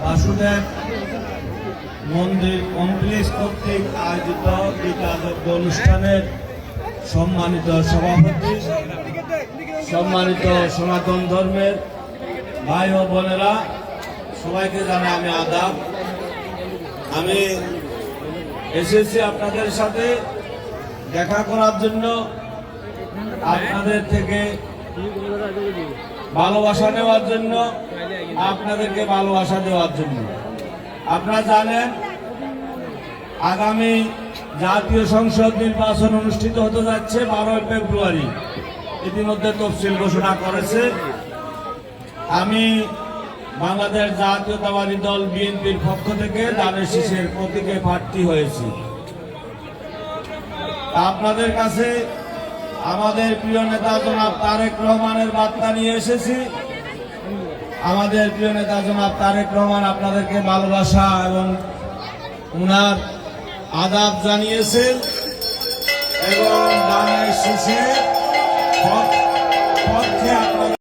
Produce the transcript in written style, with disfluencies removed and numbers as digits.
বাসুদেব মন্দির কমপ্লেক্স কর্তৃক আয়োজিত গীতাযজ্ঞ অনুষ্ঠানের সম্মানিত সভাপতি, সম্মানিত সনাতন ধর্মের ভাই ও বোনেরা, সবাইকে জানাই আমি আদাব। আমি এসেছি আপনাদের সাথে দেখা করার জন্য, আপনাদের থেকে ভালোবাসা নেওয়ার জন্য, আপনাদেরকে ভালোবাসা দেওয়ার জন্য। আপনারা জানেন আগামী জাতীয় সংসদ নির্বাচন অনুষ্ঠিত হতে যাচ্ছে 12 ফেব্রুয়ারি। ইতিমধ্যে তফসিল ঘোষণা করেছে। আমি বাংলাদেশ জাতীয়তাবাদী দল বিএনপির পক্ষ থেকে ধানের শীষের প্রতীকে প্রার্থী হয়েছি। আপনাদের কাছে আমাদের প্রিয় নেতা জনাব তারেক রহমানের বার্তা নিয়ে এসেছি। আমাদের প্রিয় নেতা জনাব তারেক রহমান আপনাদেরকে ভালোবাসা এবং উনার আদাব জানিয়েছেন এবং ধানের শীষের পক্ষে আপনাদের